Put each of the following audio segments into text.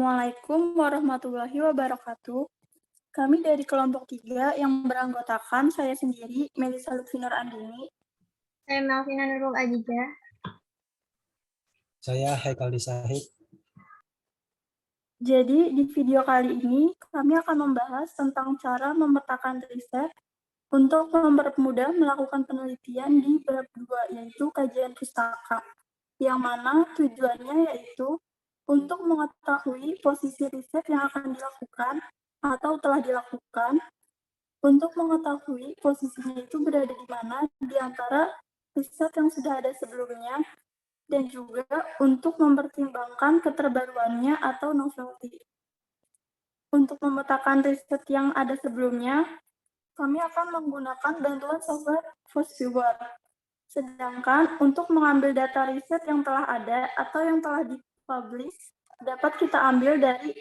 Assalamualaikum warahmatullahi wabarakatuh. Kami dari kelompok 3 yang beranggotakan saya sendiri, Melisa Lutfi Nur Andini. Saya Melvina Nurul Ajija. Saya Haikal Disahid. Jadi di video kali ini kami akan membahas tentang cara memetakan riset untuk mempermudah melakukan penelitian di bab 2, yaitu kajian pustaka, yang mana tujuannya yaitu untuk mengetahui posisi riset yang akan dilakukan atau telah dilakukan, untuk mengetahui posisinya itu berada di mana di antara riset yang sudah ada sebelumnya, dan juga untuk mempertimbangkan keterbaruannya atau novelty. Untuk memetakan riset yang ada sebelumnya, kami akan menggunakan bantuan software FOSViewer. Sedangkan untuk mengambil data riset yang telah ada atau yang telah dipublish, dapat kita ambil dari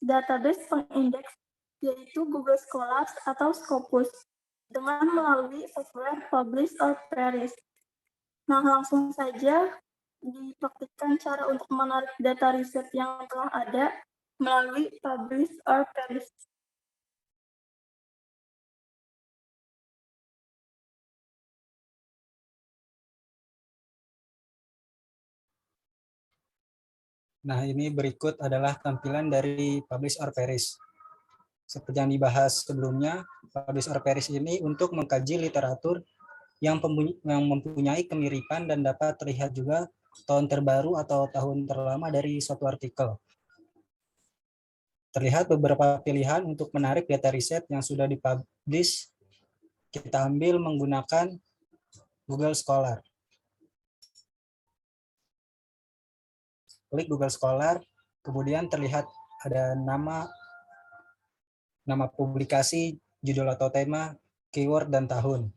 database pengindeks, yaitu Google Scholars atau Scopus, dengan melalui software Publish or Perish. Nah, langsung saja dipraktikkan cara untuk menarik data riset yang telah ada melalui Publish or Perish. Nah, ini berikut adalah tampilan dari Publish or Perish. Seperti yang dibahas sebelumnya, Publish or Perish ini untuk mengkaji literatur yang mempunyai kemiripan dan dapat terlihat juga tahun terbaru atau tahun terlama dari suatu artikel. Terlihat beberapa pilihan untuk menarik data riset yang sudah dipublish. Kita ambil menggunakan Google Scholar. Klik Google Scholar, kemudian terlihat ada nama publikasi, judul atau tema, keyword, dan tahun.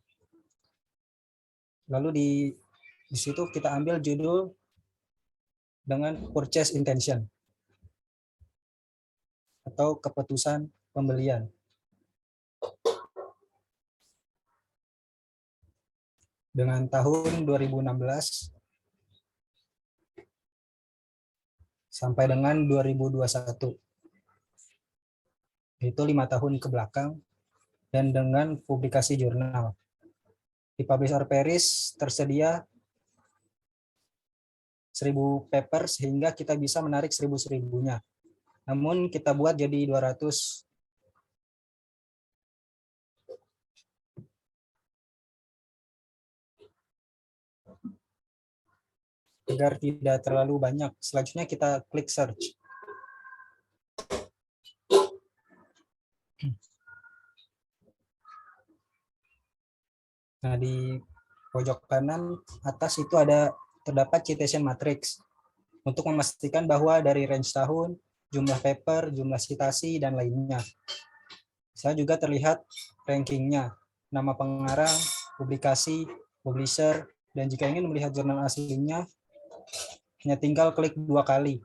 Lalu di situ kita ambil judul dengan purchase intention atau keputusan pembelian. Dengan tahun 2016 sampai dengan 2021. Itu 5 tahun ke belakang, dan dengan publikasi jurnal. Di Publish or Perish tersedia 1000 paper sehingga kita bisa menarik 1000-1000-nya. Namun kita buat jadi 200. Agar tidak terlalu banyak. Selanjutnya kita klik search. Nah, di pojok kanan atas itu terdapat citation matrix untuk memastikan bahwa dari range tahun, jumlah paper, jumlah citasi, dan lainnya. Saya juga terlihat rankingnya, nama pengarang, publikasi, publisher, dan jika ingin melihat jurnal aslinya, hanya tinggal klik 2 kali.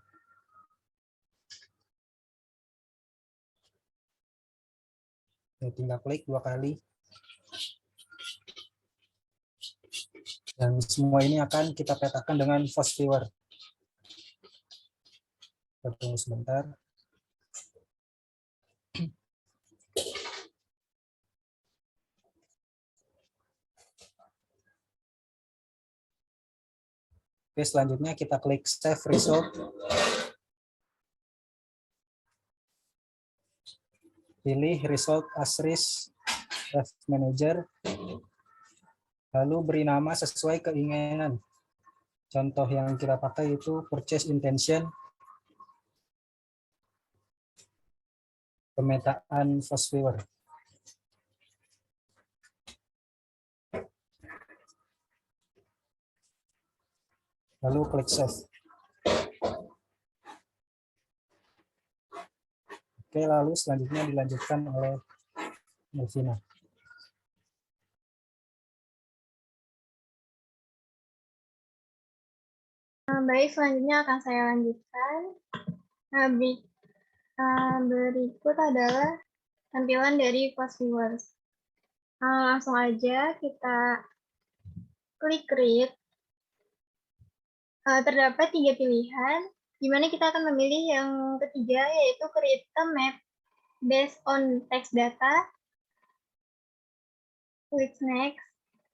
Tinggal klik 2 kali. Dan semua ini akan kita petakan dengan FOSViewer. Kita tunggu sebentar. Oke, selanjutnya kita klik Save Result. Pilih Result as Draft Manager. Lalu beri nama sesuai keinginan. Contoh yang kita pakai itu Purchase Intention, pemetaan FOSViewer. Lalu klik Save. Oke, lalu selanjutnya dilanjutkan oleh Melvina. Baik, selanjutnya akan saya lanjutkan. Berikut adalah tampilan dari FOSViewers. Langsung aja kita klik Read. Terdapat 3 pilihan, di mana kita akan memilih yang ketiga, yaitu create a map based on text data. Klik next.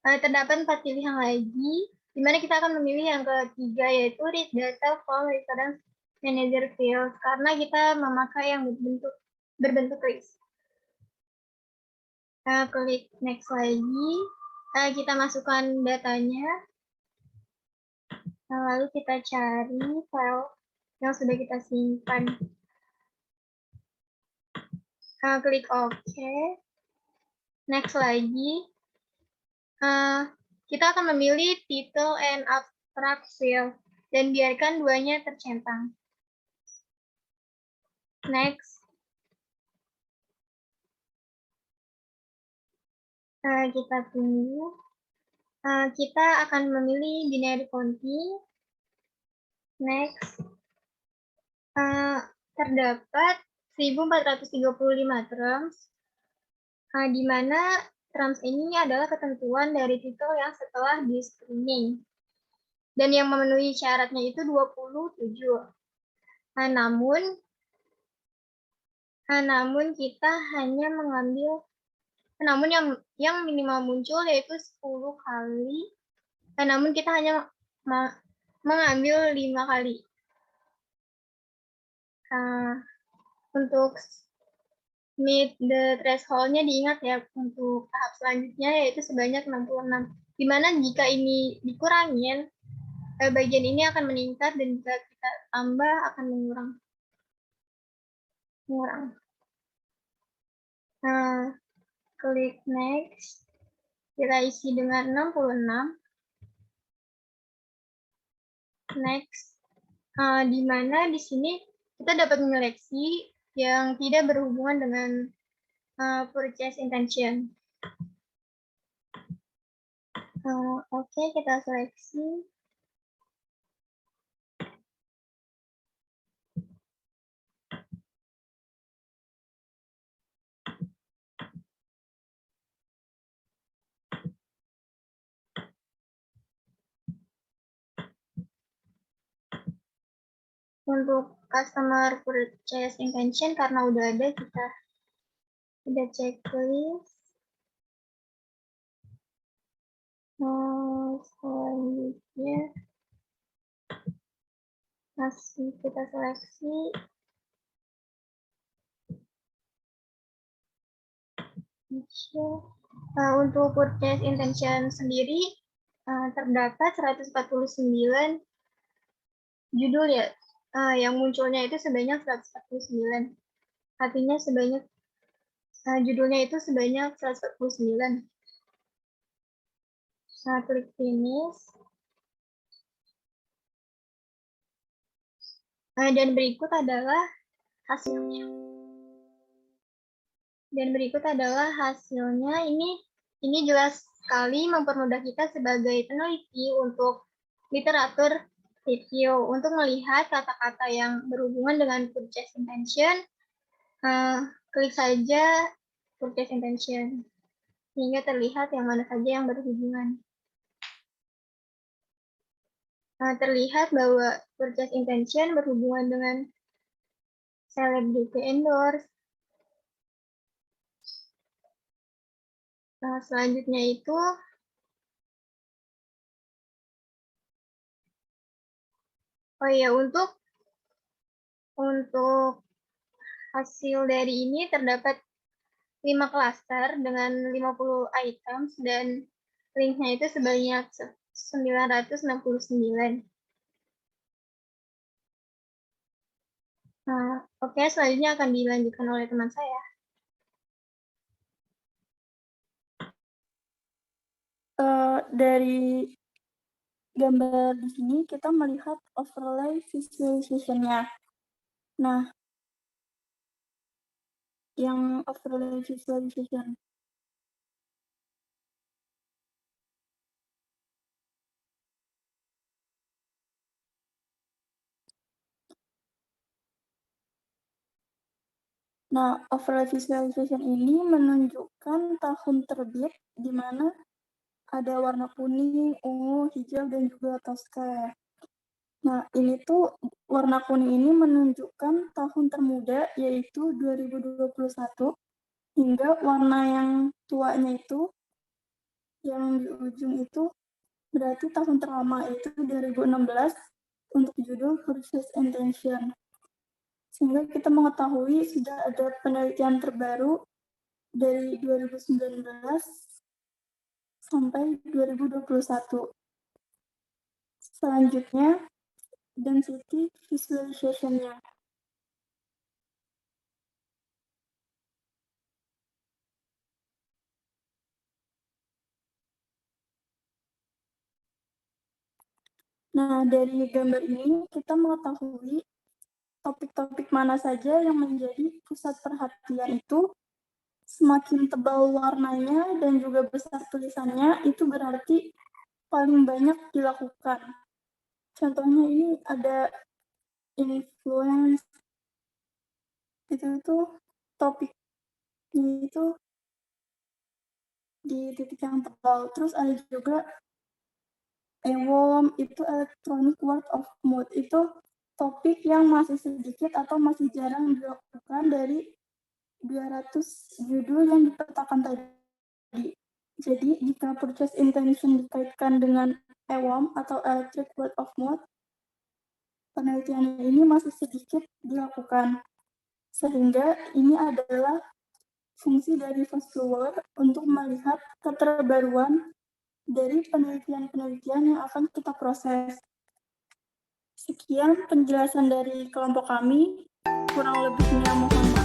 Terdapat 4 pilihan lagi, di mana kita akan memilih yang ketiga, yaitu read data from reference manager field, karena kita memakai yang berbentuk list. Klik next lagi. Kita masukkan datanya. Lalu kita cari file yang sudah kita simpan. Klik OK. Next lagi. Kita akan memilih title and abstract field dan biarkan duanya tercentang. Next. Kita tunggu. Kita akan memilih binary counting. Next. Terdapat 1435 terms, di mana terms ini adalah ketentuan dari titel yang setelah di screening. Dan yang memenuhi syaratnya itu 27. Namun kita hanya mengambil, namun yang minimal muncul yaitu 10 kali, namun kita hanya mengambil 5 kali. Untuk meet the threshold-nya diingat ya, untuk tahap selanjutnya yaitu sebanyak 66. Dimana jika ini dikurangin, bagian ini akan meningkat, dan jika kita tambah akan mengurang. Klik next. Kita isi dengan 66. Next. Dimana di sini kita dapat menyeleksi yang tidak berhubungan dengan purchase intention. Oke, kita seleksi. Untuk customer purchase intention, karena udah ada, kita udah checklist. Selanjutnya masih kita seleksi. Untuk purchase intention sendiri terdapat 149 judul ya. Yang munculnya itu sebanyak 149. Artinya sebanyak judulnya itu sebanyak 149. Klik finish. Dan berikut adalah hasilnya. Ini jelas sekali mempermudah kita sebagai peneliti untuk literatur review, untuk melihat kata-kata yang berhubungan dengan purchase intention. Klik saja purchase intention sehingga terlihat yang mana saja yang berhubungan. Terlihat bahwa purchase intention berhubungan dengan celebrity endorse. Selanjutnya itu untuk hasil dari ini terdapat 5 klaster dengan 50 items dan linknya itu sebanyak 969. Oke, selanjutnya akan dilanjutkan oleh teman saya. Dari gambar di sini kita melihat overlay visualization-nya. Nah, yang overlay visualization. Nah, overlay visualization ini menunjukkan tahun terbit di mana ada warna kuning, ungu, hijau, dan juga Tosca. Nah, ini tuh warna kuning ini menunjukkan tahun termuda, yaitu 2021, hingga warna yang tuanya itu, yang di ujung itu, berarti tahun terlama, yaitu 2016, untuk judul Purchase Intention. Sehingga kita mengetahui sudah ada penelitian terbaru dari 2019 sampai 2021. Selanjutnya, density visualization-nya. Nah, dari gambar ini kita mengetahui topik-topik mana saja yang menjadi pusat perhatian itu. Semakin tebal warnanya dan juga besar tulisannya, itu berarti paling banyak dilakukan. Contohnya ini ada influence, itu topiknya itu di titik yang tebal. Terus ada juga EWOM, itu electronic word of mouth, itu topik yang masih sedikit atau masih jarang dilakukan dari 200 judul yang dipetakan tadi. Jadi, jika purchase intention dikaitkan dengan EWOM atau electric word of mouth, penelitian ini masih sedikit dilakukan. Sehingga ini adalah fungsi dari fast follower untuk melihat keterbaruan dari penelitian-penelitian yang akan kita proses. Sekian penjelasan dari kelompok kami. Kurang lebihnya mohon